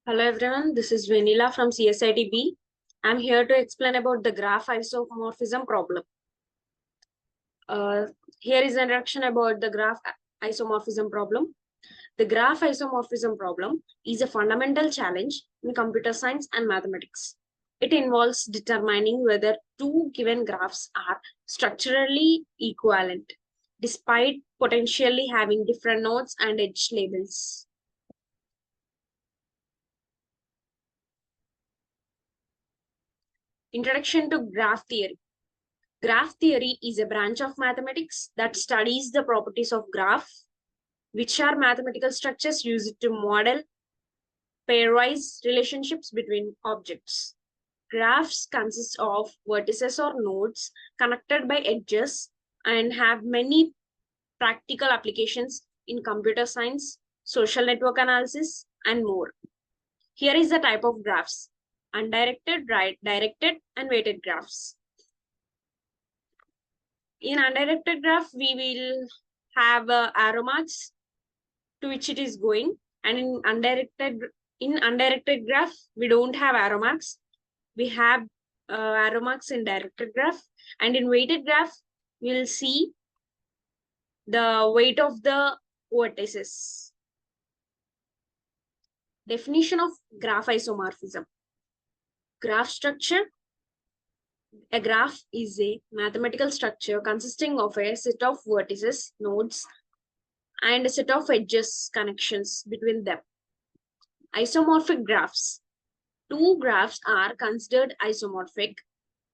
Hello everyone, this is Vanilla from CSITB. I'm here to explain about the graph isomorphism problem. Uh, Here is an introduction about the graph isomorphism problem. The graph isomorphism problem is a fundamental challenge in computer science and mathematics. It involves determining whether two given graphs are structurally equivalent, despite potentially having different nodes and edge labels. Introduction to graph theory. Graph theory is a branch of mathematics that studies the properties of graph, which are mathematical structures used to model pairwise relationships between objects. Graphs consist of vertices or nodes connected by edges and have many practical applications in computer science, social network analysis, and more. Here is the type of graphs: undirected, directed, and weighted graphs. In undirected graph, we will have arrow marks to which it is going, and in undirected graph, we don't have arrow marks. We have arrow marks in directed graph, and in weighted graph, we'll see the weight of the vertices. Definition of graph isomorphism. Graph structure. A graph is a mathematical structure consisting of a set of vertices, nodes, and a set of edges connections between them. Isomorphic graphs. Two graphs are considered isomorphic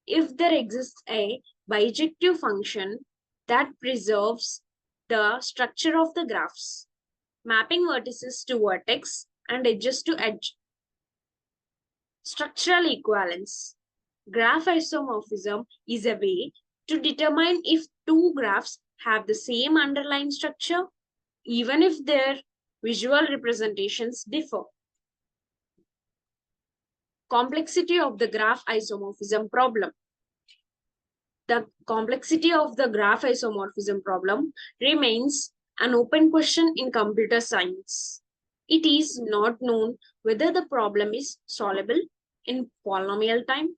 if there exists a bijective function that preserves the structure of the graphs, mapping vertices to vertex and edges to edge. Structural equivalence. Graph isomorphism is a way to determine if two graphs have the same underlying structure, even if their visual representations differ. Complexity of the graph isomorphism problem. The complexity of the graph isomorphism problem remains an open question in computer science. It is not known whether the problem is solvable in polynomial time,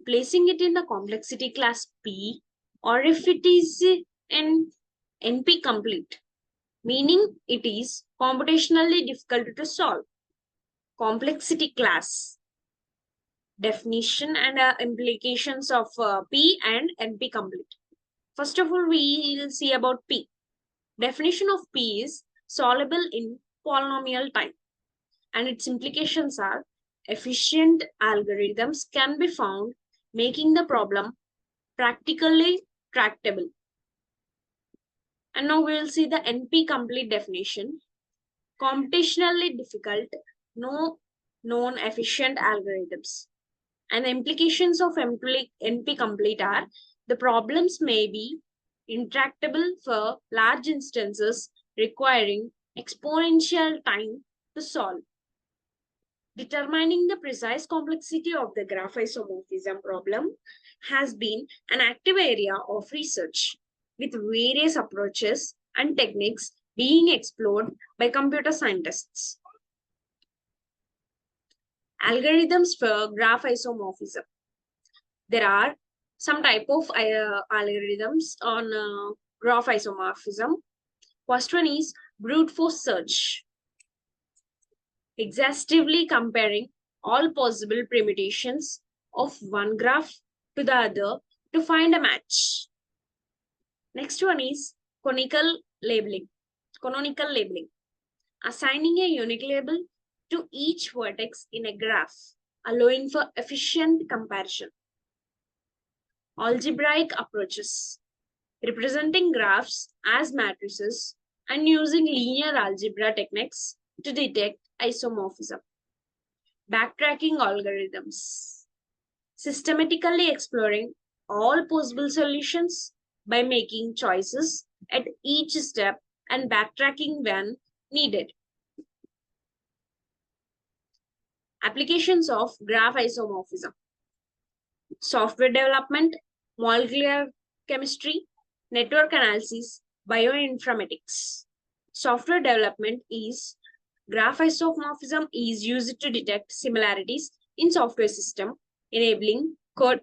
placing it in the complexity class P, or if it is in NP complete, meaning it is computationally difficult to solve. Complexity class. Definition and implications of P and NP complete. First of all, we will see about P. Definition of P is solvable in polynomial time, and its implications are efficient algorithms can be found, making the problem practically tractable. And now we will see the NP complete definition. Computationally difficult, no known efficient algorithms. And the implications of NP complete are the problems may be intractable for large instances requiring exponential time to solve. Determining the precise complexity of the graph isomorphism problem has been an active area of research, with various approaches and techniques being explored by computer scientists. Algorithms for graph isomorphism. There are some type of algorithms on graph isomorphism. First one is brute force search, exhaustively comparing all possible permutations of one graph to the other to find a match. Next one is canonical labeling, assigning a unique label to each vertex in a graph, allowing for efficient comparison. Algebraic approaches, representing graphs as matrices and using linear algebra techniques to detect isomorphism. Backtracking algorithms, systematically exploring all possible solutions by making choices at each step and backtracking when needed. Applications of graph isomorphism. Software development, molecular chemistry, network analysis, bioinformatics. Software development is Graph isomorphism is used to detect similarities in software system, enabling code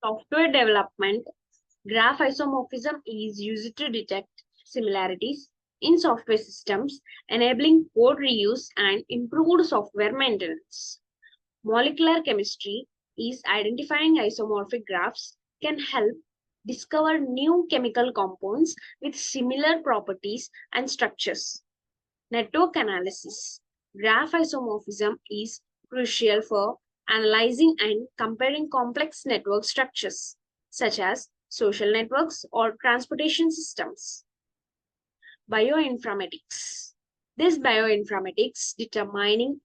software development. Graph isomorphism is used to detect similarities in software systems, enabling code reuse and improved software maintenance. Molecular chemistry is identifying isomorphic graphs can help discover new chemical compounds with similar properties and structures. Network analysis. Graph isomorphism is crucial for analyzing and comparing complex network structures, such as social networks or transportation systems. Bioinformatics. This bioinformatics determining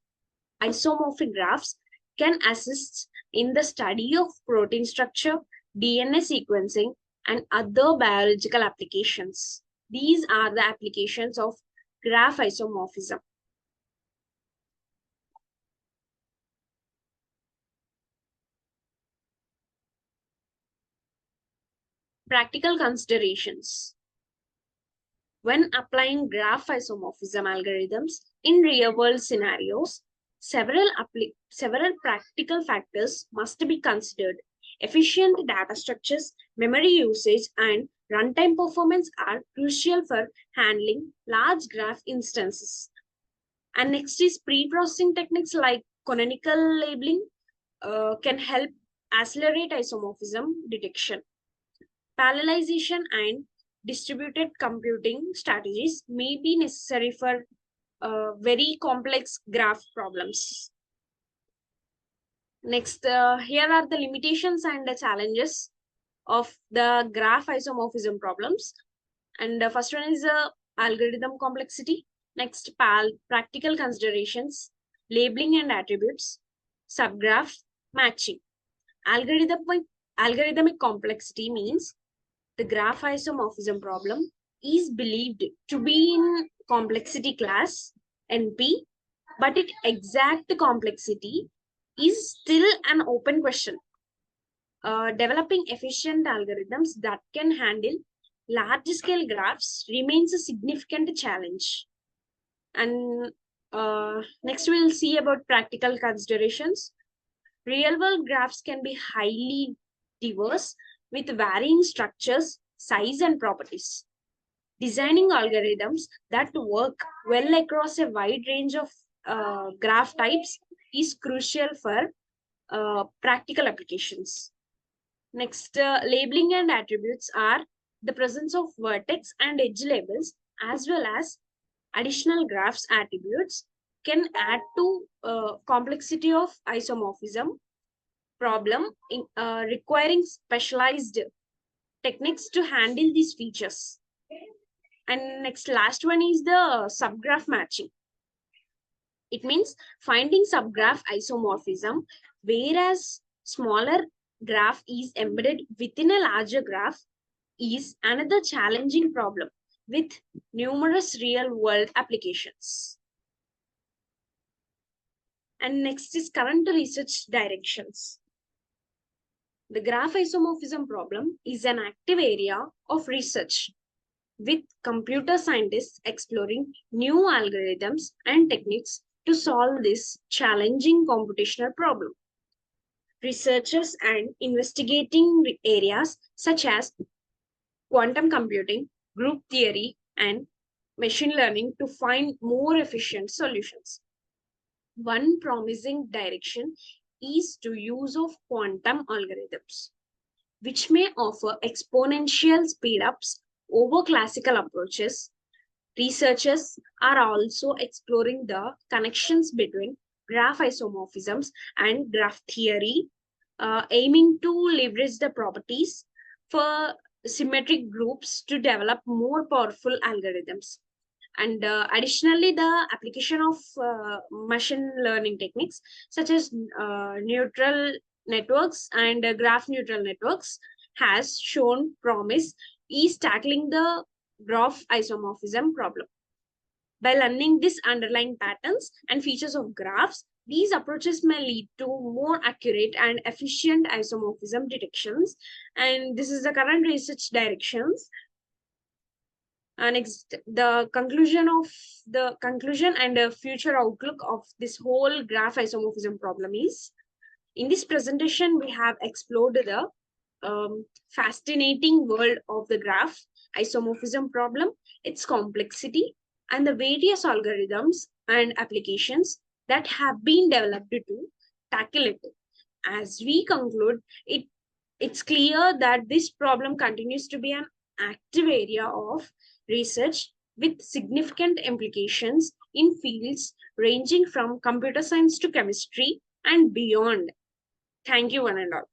isomorphic graphs can assist in the study of protein structure, DNA sequencing, and other biological applications. These are the applications of graph isomorphism. Practical considerations. When applying graph isomorphism algorithms in real-world scenarios, several practical factors must be considered. Efficient data structures, memory usage, and runtime performance are crucial for handling large graph instances. And next is pre-processing techniques like canonical labeling can help accelerate isomorphism detection. Parallelization and distributed computing strategies may be necessary for very complex graph problems. Next, here are the limitations and the challenges of the graph isomorphism problems. And the first one is algorithm complexity. Next, practical considerations, labeling and attributes, subgraph matching. Algorithmic complexity means the graph isomorphism problem is believed to be in complexity class NP, but its exact complexity is still an open question. Developing efficient algorithms that can handle large scale graphs remains a significant challenge. And next, we'll see about practical considerations. Real world graphs can be highly diverse with varying structures, size, and properties. Designing algorithms that work well across a wide range of graph types is crucial for practical applications. Next, labeling and attributes are the presence of vertex and edge labels as well as additional graphs attributes can add to complexity of isomorphism problem in requiring specialized techniques to handle these features. And next, last one is the subgraph matching. It means finding subgraph isomorphism, whereas smaller graph is embedded within a larger graph is another challenging problem with numerous real-world applications. And next is current research directions. The graph isomorphism problem is an active area of research with computer scientists exploring new algorithms and techniques to solve this challenging computational problem. Researchers and investigating areas such as quantum computing, group theory, and machine learning to find more efficient solutions. One promising direction is to use of quantum algorithms, which may offer exponential speedups over classical approaches. Researchers are also exploring the connections between graph isomorphisms and graph theory, aiming to leverage the properties for symmetric groups to develop more powerful algorithms. And additionally, the application of machine learning techniques such as neutral networks and graph neural networks has shown promise is tackling the graph isomorphism problem. By learning these underlying patterns and features of graphs, These approaches may lead to more accurate and efficient isomorphism detections, and this is the current research directions. Next, the conclusion and the future outlook of this whole graph isomorphism problem is, in this presentation, we have explored the fascinating world of the graph isomorphism problem, its complexity, and the various algorithms and applications that have been developed to tackle it. As we conclude, it's clear that this problem continues to be an active area of research with significant implications in fields ranging from computer science to chemistry and beyond. Thank you, one and all.